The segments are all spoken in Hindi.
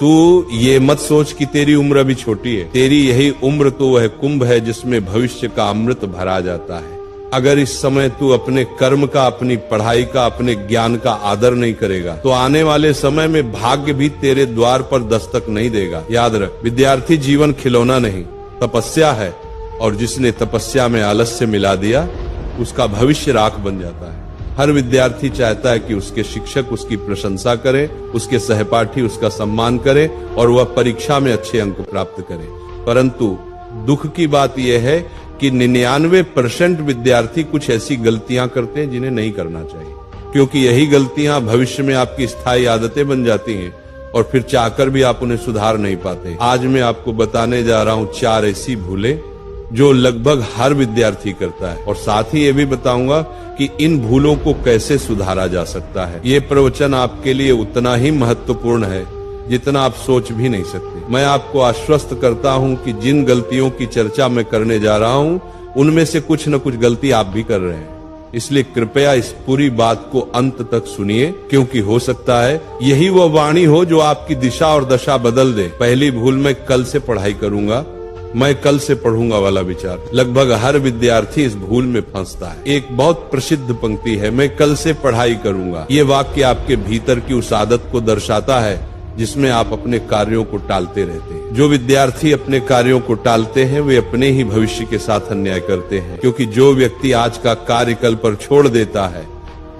तू ये मत सोच कि तेरी उम्र अभी छोटी है। तेरी यही उम्र तो वह कुंभ है जिसमें भविष्य का अमृत भरा जाता है। अगर इस समय तू अपने कर्म का, अपनी पढ़ाई का, अपने ज्ञान का आदर नहीं करेगा तो आने वाले समय में भाग्य भी तेरे द्वार पर दस्तक नहीं देगा। याद रख, विद्यार्थी जीवन खिलौना नहीं, तपस्या है, और जिसने तपस्या में आलस्य मिला दिया उसका भविष्य राख बन जाता है। हर विद्यार्थी चाहता है कि उसके शिक्षक उसकी प्रशंसा करें, उसके सहपाठी उसका सम्मान करें और वह परीक्षा में अच्छे अंक प्राप्त करे। परंतु दुख की बात यह है कि 99% विद्यार्थी कुछ ऐसी गलतियां करते हैं जिन्हें नहीं करना चाहिए, क्योंकि यही गलतियां भविष्य में आपकी स्थायी आदतें बन जाती हैं और फिर चाहकर भी आप उन्हें सुधार नहीं पाते। आज मैं आपको बताने जा रहा हूं 4 ऐसी भूलें जो लगभग हर विद्यार्थी करता है, और साथ ही ये भी बताऊंगा कि इन भूलों को कैसे सुधारा जा सकता है। ये प्रवचन आपके लिए उतना ही महत्वपूर्ण है जितना आप सोच भी नहीं सकते। मैं आपको आश्वस्त करता हूं कि जिन गलतियों की चर्चा मैं करने जा रहा हूं उनमें से कुछ न कुछ गलती आप भी कर रहे हैं। इसलिए कृपया इस पूरी बात को अंत तक सुनिए, क्योंकि हो सकता है यही वह वाणी हो जो आपकी दिशा और दशा बदल दे। पहली भूल, मैं कल से पढ़ाई करूंगा, मैं कल से पढ़ूंगा वाला विचार। लगभग हर विद्यार्थी इस भूल में फंसता है। एक बहुत प्रसिद्ध पंक्ति है, मैं कल से पढ़ाई करूंगा। ये वाक्य आपके भीतर की उस आदत को दर्शाता है जिसमें आप अपने कार्यों को टालते रहते हैं। जो विद्यार्थी अपने कार्यों को टालते हैं वे अपने ही भविष्य के साथ अन्याय करते हैं, क्योंकि जो व्यक्ति आज का कार्य कल पर छोड़ देता है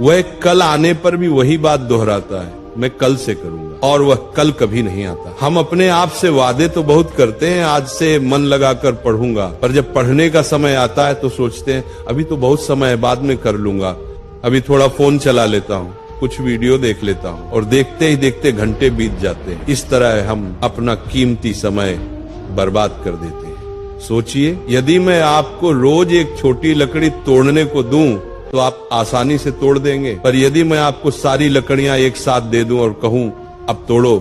वह कल आने पर भी वही बात दोहराता है, मैं कल से करूंगा, और वह कल कभी नहीं आता। हम अपने आप से वादे तो बहुत करते हैं, आज से मन लगाकर पढ़ूंगा, पर जब पढ़ने का समय आता है तो सोचते हैं अभी तो बहुत समय है, बाद में कर लूंगा, अभी थोड़ा फोन चला लेता हूँ, कुछ वीडियो देख लेता हूँ, और देखते ही देखते घंटे बीत जाते हैं। इस तरह हम अपना कीमती समय बर्बाद कर देते हैं। सोचिए, यदि मैं आपको रोज एक छोटी लकड़ी तोड़ने को दूं तो आप आसानी से तोड़ देंगे, पर यदि मैं आपको सारी लकड़ियां एक साथ दे दूं और कहूं अब तोड़ो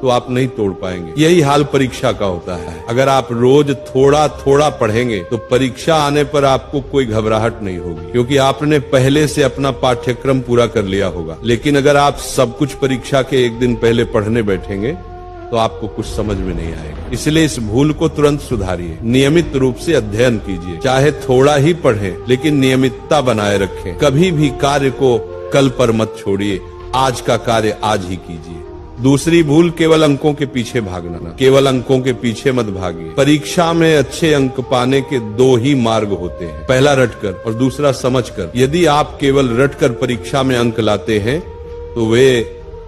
तो आप नहीं तोड़ पाएंगे। यही हाल परीक्षा का होता है। अगर आप रोज थोड़ा थोड़ा पढ़ेंगे तो परीक्षा आने पर आपको कोई घबराहट नहीं होगी, क्योंकि आपने पहले से अपना पाठ्यक्रम पूरा कर लिया होगा। लेकिन अगर आप सब कुछ परीक्षा के एक दिन पहले पढ़ने बैठेंगे तो आपको कुछ समझ में नहीं आएगा। इसलिए इस भूल को तुरंत सुधारिए। नियमित रूप से अध्ययन कीजिए, चाहे थोड़ा ही पढ़ें, लेकिन नियमितता बनाए रखें। कभी भी कार्य को कल पर मत छोड़िए, आज का कार्य आज ही कीजिए। दूसरी भूल, केवल अंकों के पीछे भागना। केवल अंकों के पीछे मत भागिए। परीक्षा में अच्छे अंक पाने के 2 ही मार्ग होते हैं, पहला रटकर और दूसरा समझकर। यदि आप केवल रटकर परीक्षा में अंक लाते हैं तो वे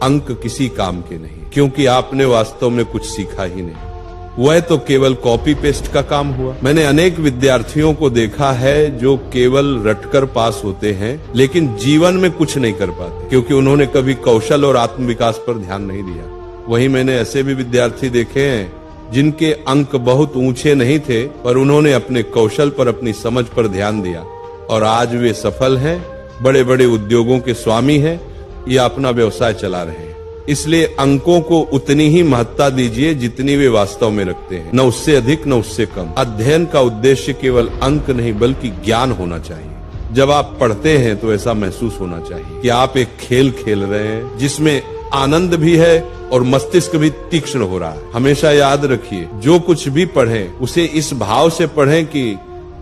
अंक किसी काम के नहीं, क्योंकि आपने वास्तव में कुछ सीखा ही नहीं। वह तो केवल कॉपी पेस्ट का काम हुआ। मैंने अनेक विद्यार्थियों को देखा है जो केवल रटकर पास होते हैं लेकिन जीवन में कुछ नहीं कर पाते, क्योंकि उन्होंने कभी कौशल और आत्मविकास पर ध्यान नहीं दिया। वहीं मैंने ऐसे भी विद्यार्थी देखे हैं जिनके अंक बहुत ऊंचे नहीं थे, पर उन्होंने अपने कौशल पर, अपनी समझ पर ध्यान दिया और आज वे सफल हैं, बड़े बड़े उद्योगों के स्वामी हैं या अपना व्यवसाय चला रहे हैं। इसलिए अंकों को उतनी ही महत्ता दीजिए जितनी वे वास्तव में रखते हैं, न उससे अधिक न उससे कम। अध्ययन का उद्देश्य केवल अंक नहीं बल्कि ज्ञान होना चाहिए। जब आप पढ़ते हैं तो ऐसा महसूस होना चाहिए कि आप एक खेल खेल रहे हैं जिसमें आनंद भी है और मस्तिष्क भी तीक्ष्ण हो रहा है। हमेशा याद रखिए, जो कुछ भी पढ़ें उसे इस भाव से पढ़ें कि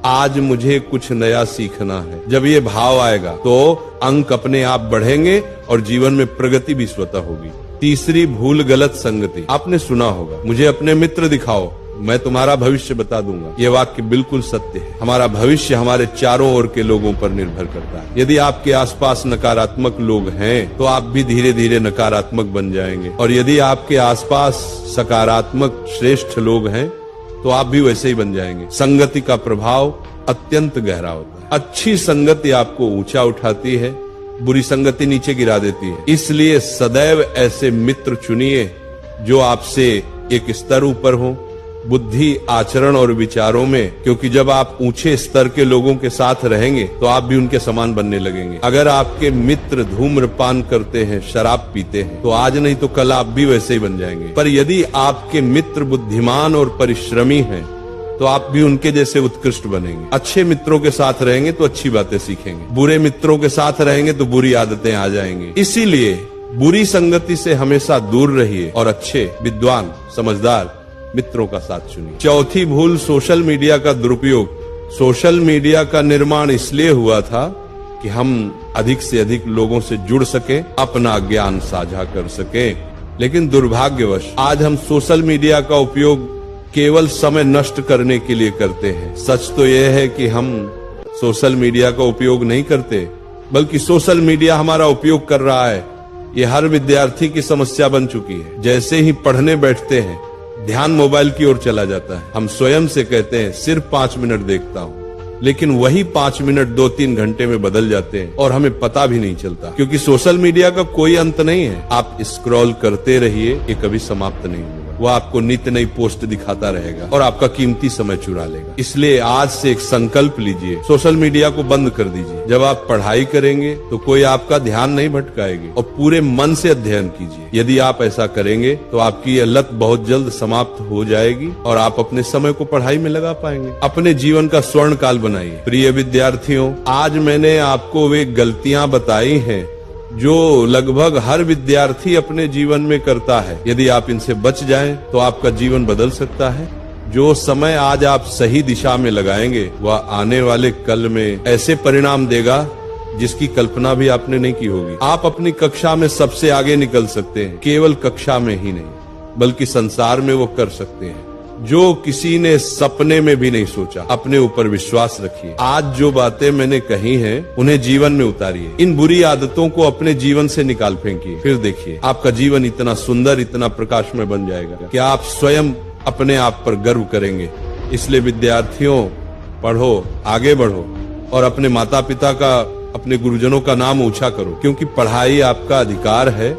आज मुझे कुछ नया सीखना है। जब ये भाव आएगा तो अंक अपने आप बढ़ेंगे और जीवन में प्रगति भी स्वतः होगी। तीसरी भूल, गलत संगति। आपने सुना होगा, मुझे अपने मित्र दिखाओ, मैं तुम्हारा भविष्य बता दूंगा। ये वाक्य बिल्कुल सत्य है। हमारा भविष्य हमारे चारों ओर के लोगों पर निर्भर करता है। यदि आपके आसपास नकारात्मक लोग हैं तो आप भी धीरे धीरे नकारात्मक बन जाएंगे, और यदि आपके आसपास सकारात्मक श्रेष्ठ लोग हैं तो आप भी वैसे ही बन जाएंगे। संगति का प्रभाव अत्यंत गहरा होता है। अच्छी संगति आपको ऊंचा उठाती है, बुरी संगति नीचे गिरा देती है। इसलिए सदैव ऐसे मित्र चुनिए जो आपसे एक स्तर ऊपर हो, बुद्धि, आचरण और विचारों में, क्योंकि जब आप ऊंचे स्तर के लोगों के साथ रहेंगे तो आप भी उनके समान बनने लगेंगे। अगर आपके मित्र धूम्रपान करते हैं, शराब पीते हैं, तो आज नहीं तो कल आप भी वैसे ही बन जाएंगे। पर यदि आपके मित्र बुद्धिमान और परिश्रमी हैं तो आप भी उनके जैसे उत्कृष्ट बनेंगे। अच्छे मित्रों के साथ रहेंगे तो अच्छी बातें सीखेंगे, बुरे मित्रों के साथ रहेंगे तो बुरी आदतें आ जाएंगी। इसीलिए बुरी संगति से हमेशा दूर रहिए और अच्छे, विद्वान, समझदार मित्रों का साथ चुनिए। चौथी भूल, सोशल मीडिया का दुरुपयोग। सोशल मीडिया का निर्माण इसलिए हुआ था कि हम अधिक से अधिक लोगों से जुड़ सके, अपना ज्ञान साझा कर सके। लेकिन दुर्भाग्यवश आज हम सोशल मीडिया का उपयोग केवल समय नष्ट करने के लिए करते हैं। सच तो यह है कि हम सोशल मीडिया का उपयोग नहीं करते, बल्कि सोशल मीडिया हमारा उपयोग कर रहा है। ये हर विद्यार्थी की समस्या बन चुकी है। जैसे ही पढ़ने बैठते हैं, ध्यान मोबाइल की ओर चला जाता है। हम स्वयं से कहते हैं सिर्फ 5 मिनट देखता हूँ, लेकिन वही 5 मिनट 2-3 घंटे में बदल जाते हैं और हमें पता भी नहीं चलता, क्योंकि सोशल मीडिया का कोई अंत नहीं है। आप स्क्रॉल करते रहिए, ये कभी समाप्त नहीं होगा। वो आपको नित्य नई पोस्ट दिखाता रहेगा और आपका कीमती समय चुरा लेगा। इसलिए आज से एक संकल्प लीजिए, सोशल मीडिया को बंद कर दीजिए। जब आप पढ़ाई करेंगे तो कोई आपका ध्यान नहीं भटकाएगी और पूरे मन से अध्ययन कीजिए। यदि आप ऐसा करेंगे तो आपकी यह लत बहुत जल्द समाप्त हो जाएगी और आप अपने समय को पढ़ाई में लगा पाएंगे। अपने जीवन का स्वर्ण काल बनाइए। प्रिय विद्यार्थियों, आज मैंने आपको वे गलतियां बताई हैं जो लगभग हर विद्यार्थी अपने जीवन में करता है। यदि आप इनसे बच जाएं तो आपका जीवन बदल सकता है। जो समय आज आप सही दिशा में लगाएंगे वह आने वाले कल में ऐसे परिणाम देगा जिसकी कल्पना भी आपने नहीं की होगी। आप अपनी कक्षा में सबसे आगे निकल सकते हैं, केवल कक्षा में ही नहीं बल्कि संसार में वो कर सकते हैं जो किसी ने सपने में भी नहीं सोचा। अपने ऊपर विश्वास रखिए। आज जो बातें मैंने कही हैं उन्हें जीवन में उतारिए। इन बुरी आदतों को अपने जीवन से निकाल फेंकिए। फिर देखिए आपका जीवन इतना सुंदर, इतना प्रकाशमय बन जाएगा कि आप स्वयं अपने आप पर गर्व करेंगे। इसलिए विद्यार्थियों, पढ़ो, आगे बढ़ो और अपने माता पिता का, अपने गुरुजनों का नाम ऊंचा करो, क्योंकि पढ़ाई आपका अधिकार है।